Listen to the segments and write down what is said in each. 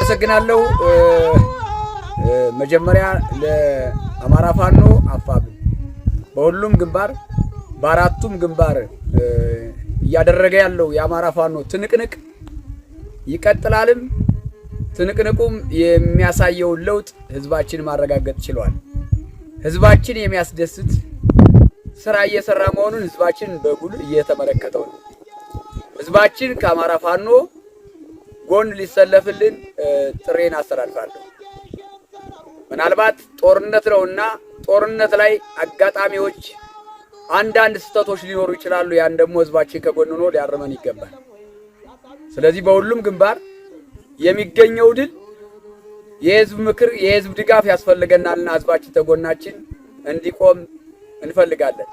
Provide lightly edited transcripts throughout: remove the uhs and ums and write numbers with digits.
አመሰግናለሁ። መጀመሪያ ለአማራ ፋኖ አፋብ በሁሉም ግንባር በአራቱም ግንባር እያደረገ ያለው የአማራ ፋኖ ትንቅንቅ ይቀጥላልም። ትንቅንቁም የሚያሳየው ለውጥ ህዝባችን ማረጋገጥ ችሏል። ህዝባችን የሚያስደስት ስራ እየሰራ መሆኑን ህዝባችን በጉል እየተመለከተው ነው። ህዝባችን ከአማራ ፋኖ ጎን ሊሰለፍልን ጥሬን አስተላልፋለሁ። ምናልባት ጦርነት ነውና ጦርነት ላይ አጋጣሚዎች አንዳንድ ስህተቶች ሊኖሩ ይችላሉ። ያን ደግሞ ህዝባችን ከጎን ሆኖ ሊያርመን ይገባል። ስለዚህ በሁሉም ግንባር የሚገኘው ድል የህዝብ ምክር የህዝብ ድጋፍ ያስፈልገናልና ህዝባችን ተጎናችን እንዲቆም እንፈልጋለን።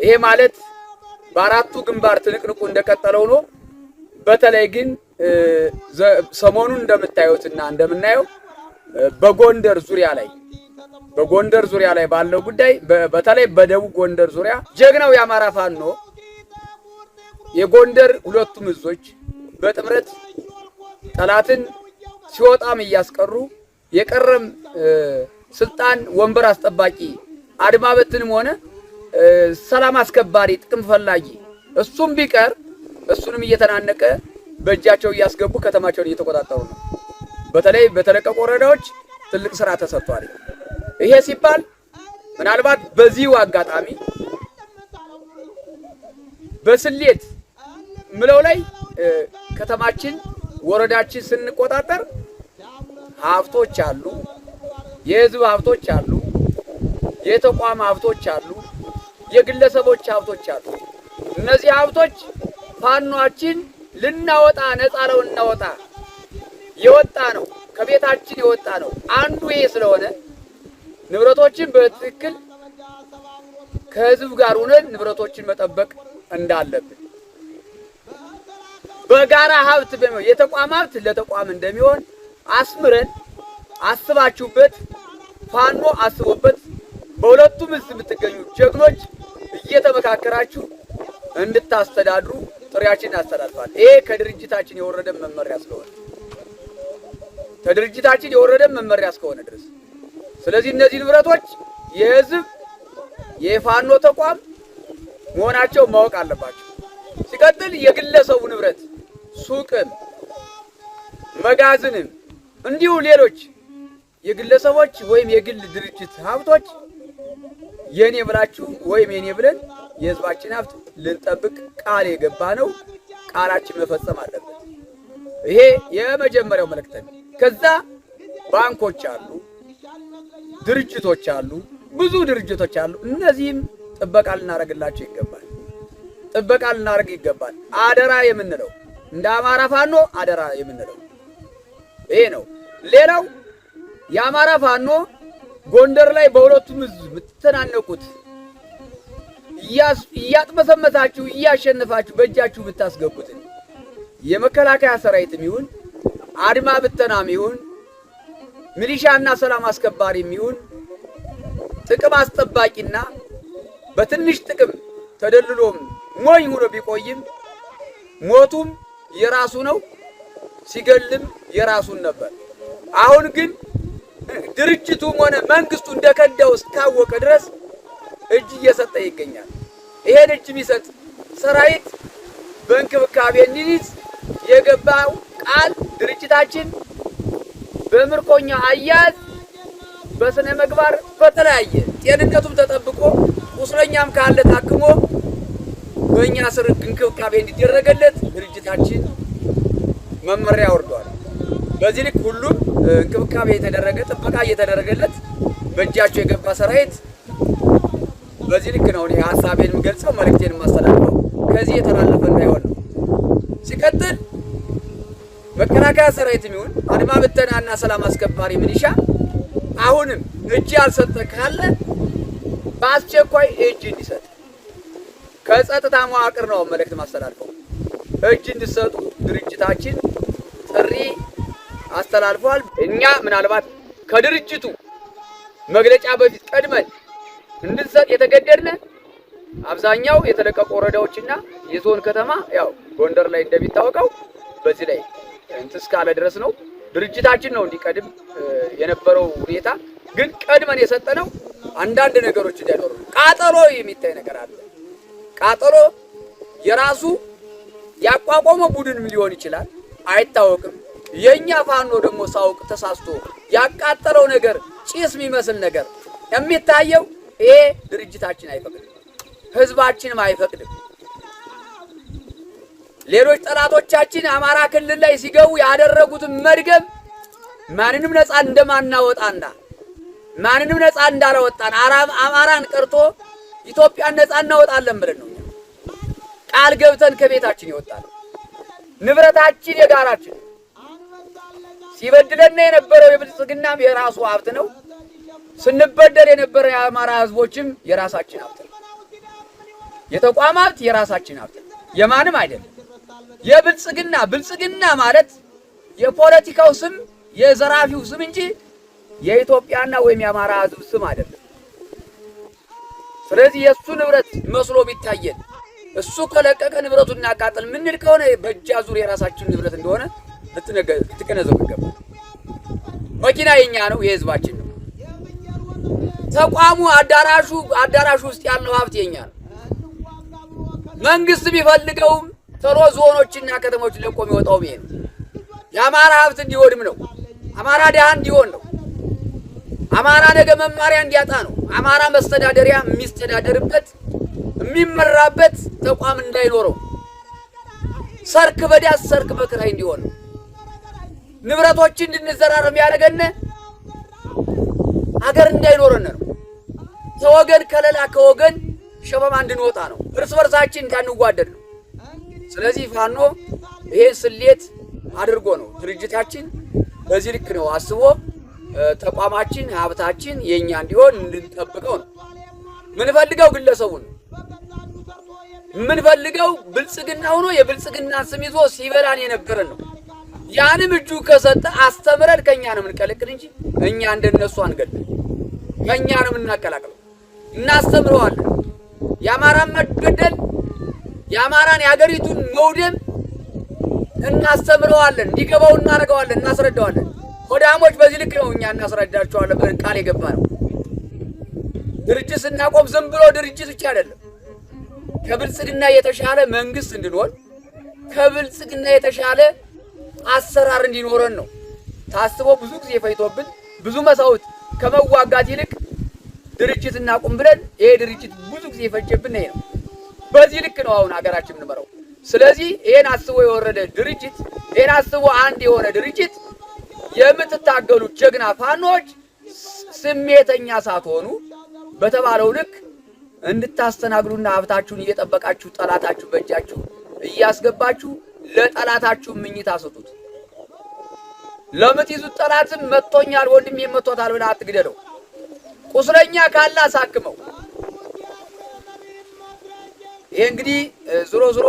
ይሄ ማለት በአራቱ ግንባር ትንቅንቁ እንደቀጠለው ነው። በተለይ ግን ሰሞኑን እንደምታዩትና እንደምናየው በጎንደር ዙሪያ ላይ ባለው ጉዳይ በተለይ በደቡብ ጎንደር ዙሪያ ጀግናው የአማራ ፋኖ የጎንደር ሁለቱም እዞች በጥምረት ጠላትን ሲወጣም እያስቀሩ የቀረም ስልጣን ወንበር አስጠባቂ አድማ በትንም ሆነ ሰላም አስከባሪ ጥቅም ፈላጊ እሱም ቢቀር እሱንም እየተናነቀ በእጃቸው እያስገቡ ከተማቸውን እየተቆጣጠሩ ነው። በተለይ በተለቀቁ ወረዳዎች ትልቅ ስራ ተሰርቷል። ይሄ ሲባል ምናልባት በዚሁ አጋጣሚ በስሌት ምለው ላይ ከተማችን ወረዳችን ስንቆጣጠር ሀብቶች አሉ፣ የህዝብ ሀብቶች አሉ፣ የተቋም ሀብቶች አሉ፣ የግለሰቦች ሀብቶች አሉ። እነዚህ ሀብቶች ፋኖአችን ልናወጣ ነፃ ነው እናወጣ የወጣ ነው ከቤታችን የወጣ ነው። አንዱ ይሄ ስለሆነ ንብረቶችን በትክክል ከህዝብ ጋር ሆነን ንብረቶችን መጠበቅ እንዳለብን በጋራ ሀብት የተቋም ሀብት ለተቋም እንደሚሆን አስምረን አስባችሁበት ፋኖ አስቦበት በሁለቱም ህዝብ የምትገኙ ጀግኖች እየተመካከራችሁ እንድታስተዳድሩ ጥሪያችንን አስተላልፋል። ይሄ ከድርጅታችን የወረደ መመሪያ እስከሆነ ድረስ ስለዚህ እነዚህ ንብረቶች የህዝብ የፋኖ ተቋም መሆናቸው ማወቅ አለባቸው። ሲቀጥል የግለሰቡ ንብረት ሱቅም መጋዘንም እንዲሁ ሌሎች የግለሰቦች ወይም የግል ድርጅት ሀብቶች የኔ ብላችሁ ወይም የኔ ብለን የህዝባችን ሀብት ልንጠብቅ ቃል የገባ ነው። ቃላችን መፈጸም አለበት። ይሄ የመጀመሪያው መልእክት ነው። ከዛ ባንኮች አሉ፣ ድርጅቶች አሉ፣ ብዙ ድርጅቶች አሉ። እነዚህም ጥበቃ ልናደርግላቸው ይገባል። አደራ የምንለው እንደ አማራ ፋኖ አደራ የምንለው ይሄ ነው። ሌላው የአማራ ፋኖ ጎንደር ላይ በሁለቱም ህዝብ የምትተናነቁት እያጥመሰመታችሁ እያሸነፋችሁ በእጃችሁ ብታስገቡት የመከላከያ ሰራዊትም ይሁን አድማ ብተናም ይሁን ሚሊሻና ሰላም አስከባሪም ይሁን ጥቅም አስጠባቂና በትንሽ ጥቅም ተደልሎም ሞኝ ሆኖ ቢቆይም ሞቱም የራሱ ነው፣ ሲገልም የራሱን ነበር። አሁን ግን ድርጅቱም ሆነ መንግስቱ እንደከዳው እስካወቀ ድረስ እጅ እየሰጠ ይገኛል። ይሄን እጅ የሚሰጥ ሰራዊት በእንክብካቤ እንዲይዝ የገባው ቃል ድርጅታችን በምርኮኛ አያያዝ በስነ ምግባር በተለያየ ጤንነቱም ተጠብቆ ቁስለኛም ካለ ታክሞ በእኛ ስር እንክብካቤ እንዲደረገለት ድርጅታችን መመሪያ ወርዷል። በዚህ ልክ ሁሉም እንክብካቤ የተደረገ ጥበቃ እየተደረገለት በእጃቸው የገባ ሰራዊት በዚህ ልክ ነው እኔ ሐሳቤን የምገልጸው መልእክቴን የማስተላልፈው ከዚህ የተላለፈ እንዳይሆን ነው። ሲቀጥል መከላከያ ሰራዊትም ይሁን አድማ ብተናና ሰላም አስከባሪ ሚሊሻ አሁንም እጅ ያልሰጠ ካለ በአስቸኳይ እጅ እንዲሰጥ ከጸጥታ መዋቅር ነው መልእክት ማስተላልፈው። እጅ እንዲሰጡ ድርጅታችን ጥሪ አስተላልፏል። እኛ ምናልባት ከድርጅቱ መግለጫ በፊት ቀድመን እንድንሰጥ የተገደድነ አብዛኛው የተለቀቁ ወረዳዎችና የዞን ከተማ ያው ጎንደር ላይ እንደሚታወቀው በዚህ ላይ እንትስ ካለ ድረስ ነው። ድርጅታችን ነው እንዲቀድም የነበረው ሁኔታ። ግን ቀድመን የሰጠነው አንዳንድ ነገሮች እንዳይኖሩ ቃጠሎ የሚታይ ነገር አለ። ቃጠሎ የራሱ ያቋቋመው ቡድንም ሊሆን ይችላል፣ አይታወቅም። የኛ ፋኖ ደግሞ ሳውቅ ተሳስቶ ያቃጠለው ነገር ጭስ የሚመስል ነገር የሚታየው ይሄ ድርጅታችን አይፈቅድም፣ ህዝባችንም አይፈቅድም። ሌሎች ጠላቶቻችን አማራ ክልል ላይ ሲገቡ ያደረጉትን መድገም ማንንም ነፃ እንደማናወጣና ማንንም ነፃ እንዳላወጣን አማራን ቀርቶ ኢትዮጵያን ነፃ እናወጣለን ብለን ነው ቃል ገብተን ከቤታችን ይወጣል። ንብረታችን የጋራችን ሲበድለን የነበረው የብልጽግናም የራሱ ሀብት ነው። ስንበደል የነበረ የአማራ ህዝቦችም የራሳችን ሀብት ነው። የተቋም ሀብት የራሳችን ሀብት የማንም አይደለም። ብልጽግና ማለት የፖለቲካው ስም የዘራፊው ስም እንጂ የኢትዮጵያና ወይም የአማራ ህዝብ ስም አይደለም። ስለዚህ የሱ ንብረት መስሎ ቢታየን እሱ ከለቀቀ ንብረቱን እናቃጥል ምንል ከሆነ በእጅ አዙር የራሳችን ንብረት እንደሆነ ልትገነዘቡ ይገባል። መኪና የኛ ነው፣ የህዝባችን ነው። ተቋሙ አዳራሹ ውስጥ ያለው ሀብት የኛ ነው። መንግስት ቢፈልገውም ቶሎ ዞኖችና ከተሞች ለቆ የሚወጣው ይሄ ነው። የአማራ ሀብት እንዲወድም ነው። አማራ ድሃ እንዲሆን ነው። አማራ ነገ መማሪያ እንዲያጣ ነው። አማራ መስተዳደሪያ የሚስተዳደርበት የሚመራበት ተቋም እንዳይኖረው፣ ሰርክ በዳስ ሰርክ በክራይ እንዲሆን ነው። ንብረቶችን እንድንዘራረም ያደረገን አገር እንዳይኖረን ነው። ከወገን ከለላ ከወገን ሸበማ እንድንወጣ ነው። እርስ በርሳችን እንዳንዋደድ ነው። ስለዚህ ፋኖ ይሄን ስሌት አድርጎ ነው ድርጅታችን በዚህ ልክ ነው አስቦ ተቋማችን ሀብታችን የኛ እንዲሆን እንድንጠብቀው ነው። ምን ፈልገው ግለሰቡን ምን ፈልገው ብልጽግና ሆኖ የብልጽግና ስም ይዞ ሲበላን የነበረን ነው። ያንም እጁ ከሰጠ አስተምረን ከኛ ነው የምንቀለቅል እንጂ እኛ እንደነሱ አንገድም። ከኛ ነው የምናቀላቅለው፣ እናስተምረዋለን። የአማራን መገደል የአማራን የሀገሪቱን መውደም እናስተምረዋለን፣ እንዲገባው እናደርገዋለን፣ እናስረዳዋለን። ሆዳሞች በዚህ ልክ ነው እኛ እናስረዳቸዋለን ብለን ቃል የገባ ነው። ድርጅት ስናቆም ዝም ብሎ ድርጅት ብቻ አይደለም፣ ከብልጽግና የተሻለ መንግስት እንድንሆን ከብልጽግና የተሻለ አሰራር እንዲኖረን ነው ታስቦ ብዙ ጊዜ ፈይቶብን ብዙ መስዋዕት ከመዋጋት ይልቅ ድርጅት እናቁም ብለን ይሄ ድርጅት ብዙ ጊዜ ፈጀብን ነው። በዚህ ልክ ነው አሁን ሀገራችን የምንመራው። ስለዚህ ይሄን አስቦ የወረደ ድርጅት ይሄን አስቦ አንድ የሆነ ድርጅት የምትታገሉ ጀግና ፋኖች ስሜተኛ ሳትሆኑ በተባለው ልክ እንድታስተናግዱና ሀብታችሁን እየጠበቃችሁ ጠላታችሁ በእጃችሁ እያስገባችሁ ለጠላታችሁ ምኝታ ሰጡት። ለምትይዙት ጠላትም መጥቶኛል ወንድሜ መጥቶታል ብለህ አትግደለው። ቁስለኛ ካለ አሳክመው። ይሄ እንግዲህ ዞሮ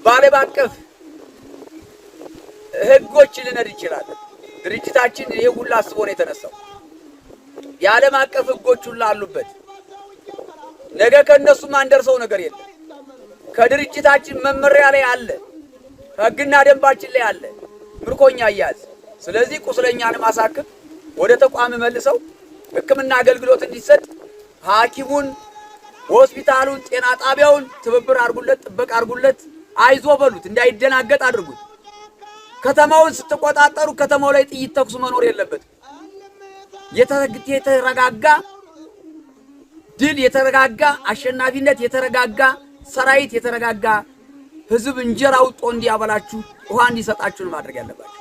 በዓለም አቀፍ ህጎች ልነድ ይችላል። ድርጅታችን ይሄ ሁሉ አስቦ ነው የተነሳው። የዓለም አቀፍ ህጎች ሁሉ አሉበት። ነገ ከነሱ ማንደርሰው ነገር የለም። ከድርጅታችን መመሪያ ላይ አለ፣ ህግና ደንባችን ላይ አለ ምርኮኛ አያዝ። ስለዚህ ቁስለኛን ማሳከም ወደ ተቋም መልሰው ህክምና አገልግሎት እንዲሰጥ ሐኪሙን ሆስፒታሉን ጤና ጣቢያውን ትብብር አድርጉለት፣ ጥበቃ አድርጉለት፣ አይዞ በሉት፣ እንዳይደናገጥ አድርጉት። ከተማውን ስትቆጣጠሩ ከተማው ላይ ጥይት ተኩስ መኖር የለበትም። የተረጋጋ ድል፣ የተረጋጋ አሸናፊነት፣ የተረጋጋ ሰራዊት፣ የተረጋጋ ህዝብ እንጀራ ውጦ እንዲያበላችሁ ውሃ እንዲሰጣችሁ ማድረግ ያለባችሁ።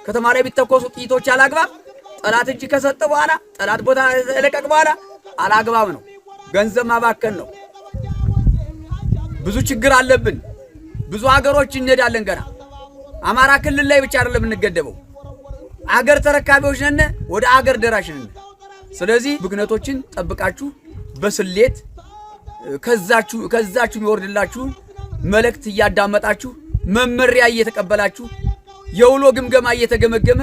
ከተማ ላይ ቢተኮሱ ጥይቶች አላግባብ ጠላት እጅ ከሰጠ በኋላ ጠላት ቦታ ለቀቅ በኋላ አላግባብ ነው፣ ገንዘብ ማባከን ነው። ብዙ ችግር አለብን። ብዙ ሀገሮች እንሄዳለን ገና። አማራ ክልል ላይ ብቻ አይደለም እንገደበው፣ አገር ተረካቢዎች ነን፣ ወደ አገር ደራሽ ነን። ስለዚህ ብግነቶችን ጠብቃችሁ በስሌት ከዛችሁ የሚወርድላችሁ መልእክት እያዳመጣችሁ መመሪያ እየተቀበላችሁ የውሎ ግምገማ እየተገመገመ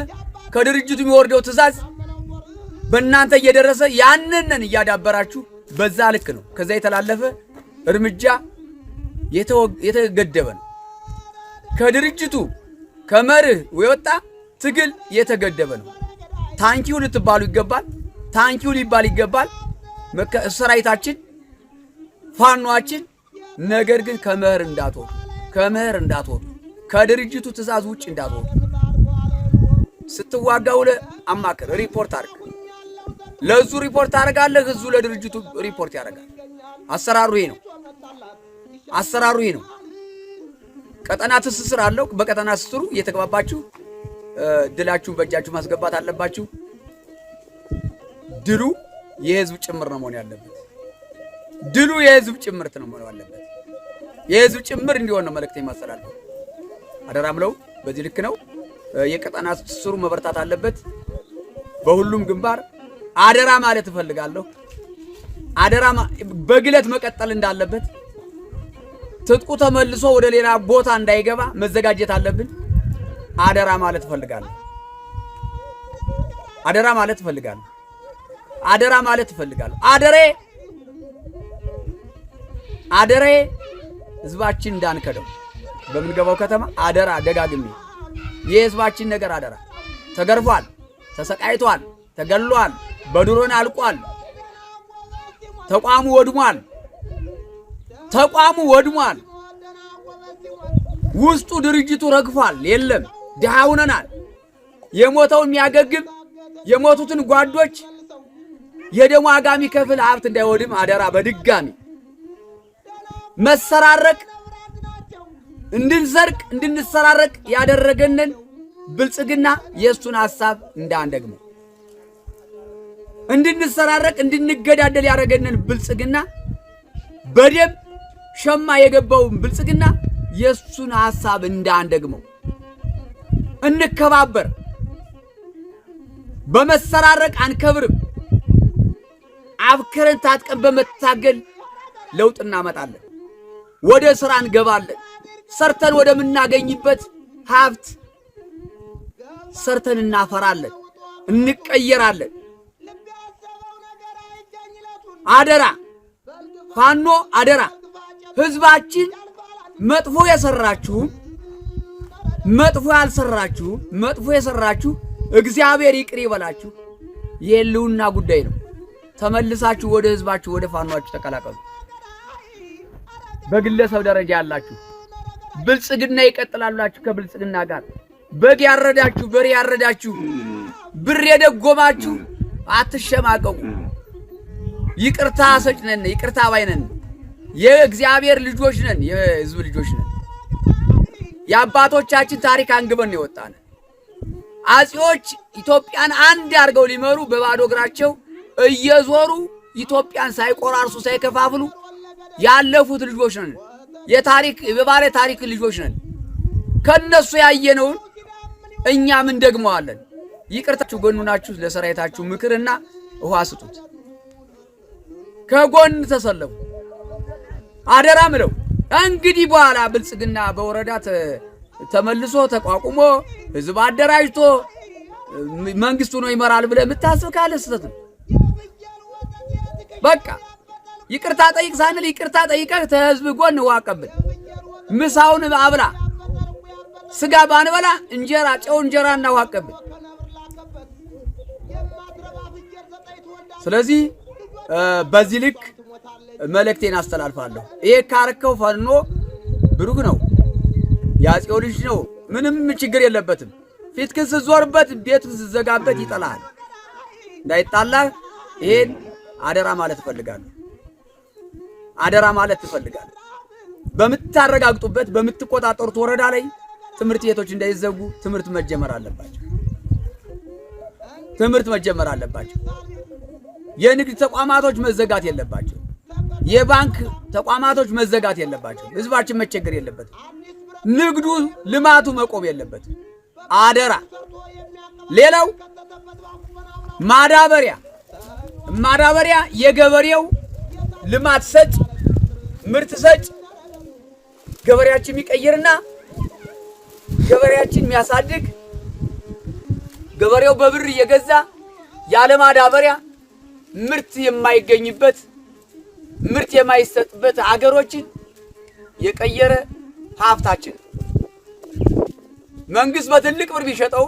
ከድርጅቱ የሚወርደው ትዕዛዝ በእናንተ እየደረሰ ያንንን እያዳበራችሁ በዛ ልክ ነው። ከዛ የተላለፈ እርምጃ የተገደበ ነው። ከድርጅቱ ከመርህ ወጣ ትግል የተገደበ ነው። ታንኪው ልትባሉ ይገባል። ታንኪው ሊባል ይገባል ሰራዊታችን ፋኗችን። ነገር ግን ከመርህ እንዳትወጡ ከድርጅቱ ትእዛዝ ውጭ እንዳትወጡ። ስትዋጋ ውለህ አማክር፣ ሪፖርት አድርግ። ለዙ ሪፖርት አደርጋለህ፣ እዙ ለድርጅቱ ሪፖርት ያደርጋል። አሰራሩ ይሄ ነው። ቀጠና ትስስር አለው። በቀጠና ትስስሩ እየተግባባችሁ ድላችሁ በእጃችሁ ማስገባት አለባችሁ። ድሉ የህዝብ ጭምር ነው መሆን ያለበት። ድሉ የህዝብ ጭምርት ነው መሆን ያለበት። የህዝብ ጭምር እንዲሆን ነው መልእክት የማስተላልፈው። አደራምለው በዚህ ልክ ነው። የቀጠና ትስስሩ መበርታት አለበት በሁሉም ግንባር። አደራ ማለት እፈልጋለሁ። አደራ በግለት መቀጠል እንዳለበት፣ ትጥቁ ተመልሶ ወደ ሌላ ቦታ እንዳይገባ መዘጋጀት አለብን። አደራ ማለት እፈልጋለሁ። አደሬ ህዝባችን እንዳንከደው በምንገባው ከተማ አደራ ደጋግሜ የህዝባችን ነገር አደራ። ተገርፏል፣ ተሰቃይቷል፣ ተገሏል፣ በድሮን አልቋል። ተቋሙ ወድሟል። ውስጡ ድርጅቱ ረግፏል። የለም ድሃ ሆነናል። የሞተው የሚያገግም የሞቱትን ጓዶች የደሙ አጋሚ ከፍል ሀብት እንዳይወድም አደራ። በድጋሚ መሰራረቅ እንድንሰርቅ እንድንሰራረቅ ያደረገንን ብልጽግና የእሱን ሐሳብ እንዳንደግመው፣ እንድንሰራረቅ እንድንገዳደል ያደረገንን ብልጽግና በደም ሸማ የገባውን ብልጽግና የእሱን ሐሳብ እንዳንደግመው፣ እንከባበር። በመሰራረቅ አንከብርም። አብክረን ታጥቀን በመታገል ለውጥ እናመጣለን። ወደ ስራ እንገባለን። ሰርተን ወደምናገኝበት ሀብት ሰርተን እናፈራለን፣ እንቀየራለን። አደራ ፋኖ አደራ። ህዝባችን መጥፎ የሰራችሁም መጥፎ ያልሰራችሁም መጥፎ የሰራችሁ እግዚአብሔር ይቅር ይበላችሁ። የህልውና ጉዳይ ነው። ተመልሳችሁ ወደ ህዝባችሁ ወደ ፋኖአችሁ ተቀላቀሉ። በግለሰብ ደረጃ ያላችሁ ብልጽግና ይቀጥላላችሁ። ከብልጽግና ጋር በግ ያረዳችሁ፣ በሬ ያረዳችሁ፣ ብር የደጎማችሁ አትሸማቀቁ። ይቅርታ ሰጭ ነን፣ ይቅርታ ባይ ነን። የእግዚአብሔር ልጆች ነን፣ የህዝብ ልጆች ነን። የአባቶቻችን ታሪክ አንግበን ነው የወጣን። አጼዎች ኢትዮጵያን አንድ አድርገው ሊመሩ በባዶ እግራቸው እየዞሩ ኢትዮጵያን ሳይቆራርሱ ሳይከፋፍሉ ያለፉት ልጆች ነን። የታሪክ በባለ ታሪክ ልጆች ነን። ከነሱ ያየነውን እኛም እንደግመዋለን። ይቅርታችሁ ጎኑ ናችሁ። ለሰራዊታችሁ ምክርና ውሃ ስጡት። ከጎን ተሰለፉ። አደራ ምለው እንግዲህ በኋላ ብልጽግና በወረዳ ተመልሶ ተቋቁሞ ህዝብ አደራጅቶ መንግስቱ ነው ይመራል ብለህ የምታስብ ካለ ስህተት ነው። በቃ ይቅርታ ጠይቅ ሳንል ይቅርታ ጠይቀህ ተህዝብ ጎን ውሃ ቀብል፣ ምሳውን አብላ። ስጋ ባንበላ እንጀራ ጨው እንጀራና ውሃ ቀብል። ስለዚህ በዚህ ልክ መልእክቴን አስተላልፋለሁ። ይሄ ካርከው ፋኖ ብሩክ ነው፣ ያጼው ልጅ ነው። ምንም ችግር የለበትም። ፊትክን ስትዞርበት ቤት ስትዘጋበት ይጠላል። እንዳይጣላህ ይሄን አደራ ማለት እፈልጋለሁ። አደራ ማለት እፈልጋለሁ። በምታረጋግጡበት በምትቆጣጠሩት ወረዳ ላይ ትምህርት ቤቶች እንዳይዘጉ ትምህርት መጀመር አለባቸው። የንግድ ተቋማቶች መዘጋት የለባቸው። የባንክ ተቋማቶች መዘጋት የለባቸው። ህዝባችን መቸገር የለበትም። ንግዱ ልማቱ መቆም የለበትም። አደራ። ሌላው ማዳበሪያ የገበሬው ልማት ሰጭ ምርት ሰጭ ገበሬያችን የሚቀይርና ገበሬያችን የሚያሳድግ ገበሬው በብር እየገዛ ያለ ማዳበሪያ ምርት የማይገኝበት ምርት የማይሰጥበት አገሮችን የቀየረ ሀብታችን መንግስት በትልቅ ብር ቢሸጠው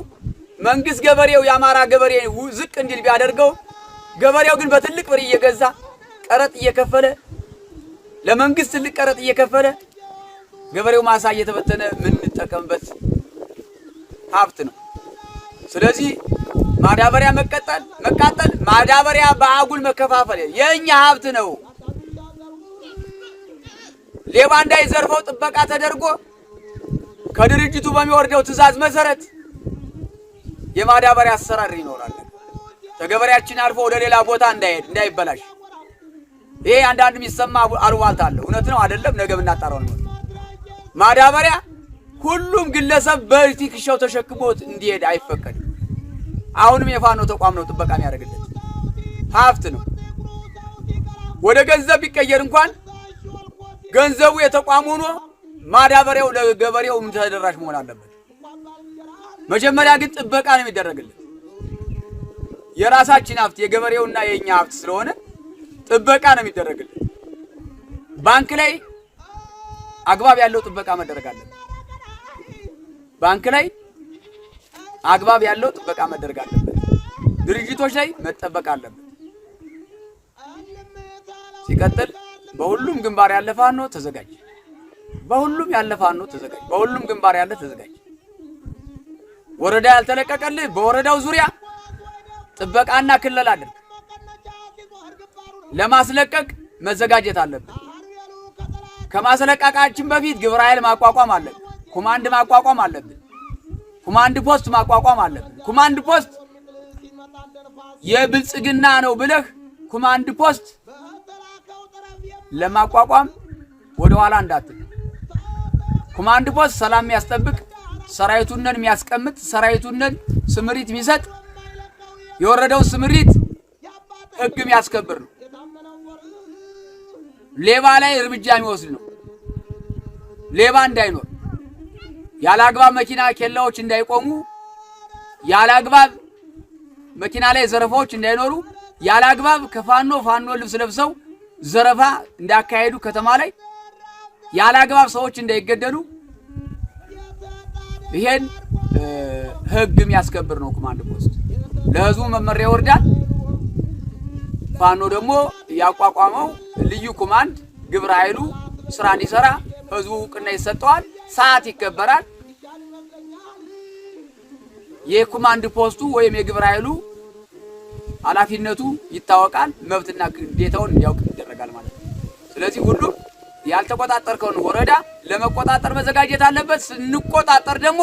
መንግስት ገበሬው የአማራ ገበሬ ዝቅ እንዲል ቢያደርገው ገበሬው ግን በትልቅ ብር እየገዛ ቀረጥ እየከፈለ ለመንግስት ትልቅ ቀረጥ እየከፈለ ገበሬው ማሳ እየተበተነ ምን እንጠቀምበት ሀብት ነው። ስለዚህ ማዳበሪያ መቃጠል ማዳበሪያ በአጉል መከፋፈል የኛ ሀብት ነው። ሌባ እንዳይዘርፈው ጥበቃ ተደርጎ ከድርጅቱ በሚወርደው ትዕዛዝ መሰረት የማዳበሪያ አሰራር ይኖራል። ተገበሬያችን አልፎ ወደ ሌላ ቦታ እንዳይበላሽ። ይሄ አንዳንድ የሚሰማ አሉባልታ አለ። እውነት ነው አይደለም? ነገ እናጣራው ነው። ማዳበሪያ ሁሉም ግለሰብ በትከሻው ተሸክሞት እንዲሄድ አይፈቀድም። አሁንም የፋኖ ተቋም ነው ጥበቃ የሚያደርግለት ሀብት ነው። ወደ ገንዘብ ቢቀየር እንኳን ገንዘቡ የተቋም ሆኖ ማዳበሪያው ለገበሬው ተደራሽ መሆን አለበት። መጀመሪያ ግን ጥበቃ ነው የሚደረግለት። የራሳችን ሀብት የገበሬውና የኛ ሀብት ስለሆነ ጥበቃ ነው የሚደረግለት። ባንክ ላይ አግባብ ያለው ጥበቃ መደረግ አለበት። ባንክ ላይ አግባብ ያለው ጥበቃ መደረግ አለበት። ድርጅቶች ላይ መጠበቅ አለበት። ሲቀጥል በሁሉም ግንባር ያለ ፋኖ ተዘጋጅ። በሁሉም ያለ ፋኖ ተዘጋጅ። በሁሉም ግንባር ያለ ተዘጋጅ። ወረዳ ያልተለቀቀልህ በወረዳው ዙሪያ ጥበቃና ክለላ አድርግ። ለማስለቀቅ መዘጋጀት አለብን። ከማስለቀቃችን በፊት ግብረ ኃይል ማቋቋም አለብን። ኮማንድ ማቋቋም አለብን። ኮማንድ ፖስት ማቋቋም አለብን። ኮማንድ ፖስት የብልጽግና ነው ብለህ ኮማንድ ፖስት ለማቋቋም ወደ ኋላ እንዳትል። ኮማንድ ፖስት ሰላም የሚያስጠብቅ ሰራዊቱን የሚያስቀምጥ ሰራዊቱን ስምሪት የሚሰጥ የወረደው ስምሪት ህግ የሚያስከብር ነው። ሌባ ላይ እርምጃ የሚወስድ ነው። ሌባ እንዳይኖር ያለአግባብ መኪና ኬላዎች እንዳይቆሙ ያለአግባብ መኪና ላይ ዘረፋዎች እንዳይኖሩ ያለአግባብ ከፋኖ ልብስ ለብሰው ዘረፋ እንዳካሄዱ ከተማ ላይ ያለአግባብ ሰዎች እንዳይገደሉ ይሄን ህግ የሚያስከብር ነው ኮማንድ ፖስት። ለህዝቡ መመሪያ ይወርዳል። ፋኖ ደግሞ ያቋቋመው ልዩ ኮማንድ ግብረ ኃይሉ ስራ እንዲሰራ ህዝቡ እውቅና ይሰጠዋል። ሰዓት ይከበራል። የኮማንድ ፖስቱ ወይም የግብረ ኃይሉ ኃላፊነቱ ይታወቃል። መብትና ግዴታውን እንዲያውቅ ይደረጋል ማለት ነው። ስለዚህ ሁሉም ያልተቆጣጠርከውን ወረዳ ለመቆጣጠር መዘጋጀት አለበት። ስንቆጣጠር ደግሞ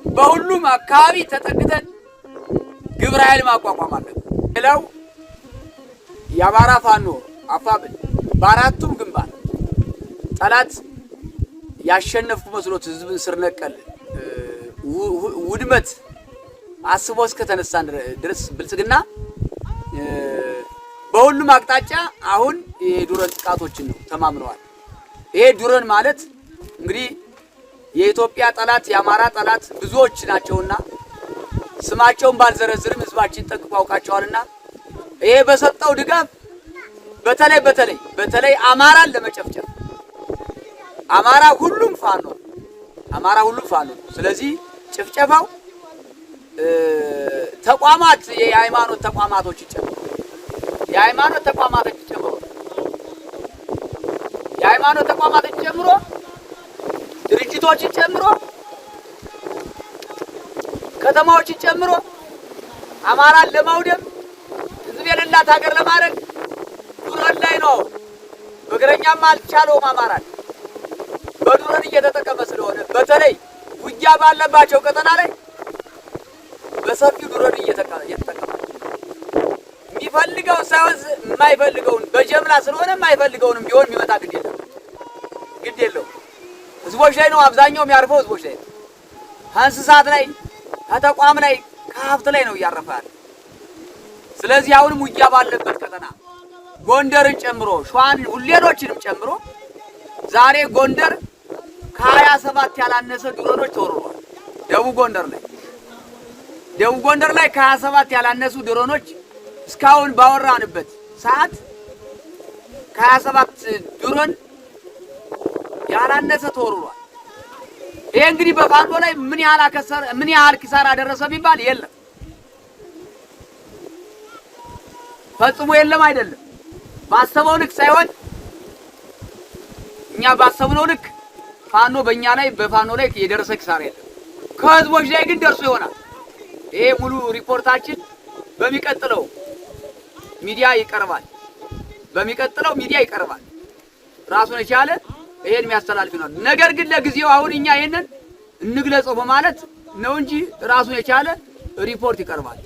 በሁሉም አካባቢ ተጠግተን ግብረ ኃይል ማቋቋም አለበት። ሌላው የአማራ ፋኖ አፋብን በአራቱም ግንባር ጠላት ያሸነፍኩ መስሎት ህዝብን ስር ነቀል ውድመት አስቦ እስከተነሳን ድረስ ብልጽግና በሁሉም አቅጣጫ አሁን የዱረን ጥቃቶችን ነው ተማምነዋል። ይሄ ዱረን ማለት እንግዲህ የኢትዮጵያ ጠላት የአማራ ጠላት ብዙዎች ናቸውና ስማቸውን ባልዘረዝርም ህዝባችን ጠንቅቆ ያውቃቸዋልና ይሄ በሰጠው ድጋፍ በተለይ አማራን ለመጨፍጨፍ አማራ ሁሉም ፋኖ ስለዚህ ጭፍጨፋው ተቋማት የሃይማኖት ተቋማቶች ጨምሮ የሃይማኖት ተቋማቶች ጨምሮ ድርጅቶችን ጨምሮ ከተማዎችን ጨምሮ አማራን ለማውደም ህዝብ የሌላት ሀገር ለማድረግ ዱረን ላይ ነው። በእግረኛም አልቻለውም። አማራን በዱረን እየተጠቀመ ስለሆነ በተለይ ውጊያ ባለባቸው ቀጠና ላይ በሰፊው ዱረን እየተጠቀመ የሚፈልገው ሳይሆን የማይፈልገውን በጀምላ ስለሆነ የማይፈልገውንም ቢሆን የሚመጣ ግድ የለው። ህዝቦች ላይ ነው አብዛኛው የሚያርፈው ህዝቦች ላይ ነው። እንስሳት ላይ ከተቋም ላይ ከሀብት ላይ ነው እያረፋል። ስለዚህ አሁንም ውጊያ ባለበት ቀጠና ጎንደርን ጨምሮ ሸዋን ሌሎችንም ጨምሮ ዛሬ ጎንደር ከ27 ያላነሰ ድሮኖች ተወርሯል። ደቡብ ጎንደር ላይ ከ27 ያላነሱ ድሮኖች እስካሁን ባወራንበት ሰዓት ከ27 ድሮን ያላነሰ ተወርሯል። ይሄ እንግዲህ በፋኖ ላይ ምን ያህል ኪሳራ ደረሰ ቢባል የለም ፈጽሞ የለም አይደለም ባሰበው ልክ ሳይሆን እኛ ባሰብነው ልክ ፋኖ በፋኖ ላይ የደረሰ ኪሳራ የለም ከህዝቦች ላይ ግን ደርሶ ይሆናል ይሄ ሙሉ ሪፖርታችን በሚቀጥለው ሚዲያ ይቀርባል ራሱን የቻለ ይሄን የሚያስተላልፍ ነው ነገር ግን ለጊዜው አሁን እኛ ይሄንን እንግለጸው በማለት ነው እንጂ ራሱን የቻለ ሪፖርት ይቀርባል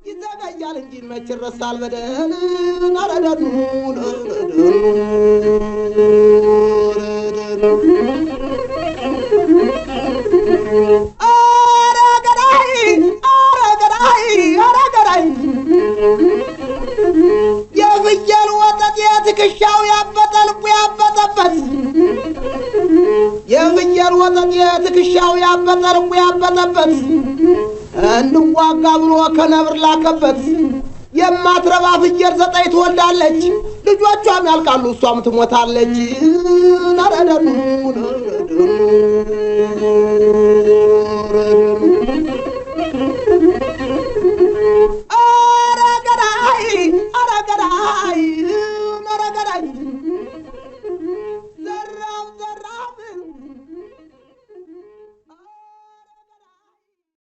ይዘጋያል እንጂ መች ይረሳል በደል ናረደዱ አረገዳይ የፍየል ወተት የትከሻው ያበጠ ልቡ ያበጠበት የፍየል ወተት የትከሻው ያበጠ ልቡ ያበጠበት እንዋጋ ብሎ ከነብር ላከበት የማትረባ ፍየል 9 ትወልዳለች ልጆቿም ያልቃሉ እሷም ትሞታለች ናረደዱ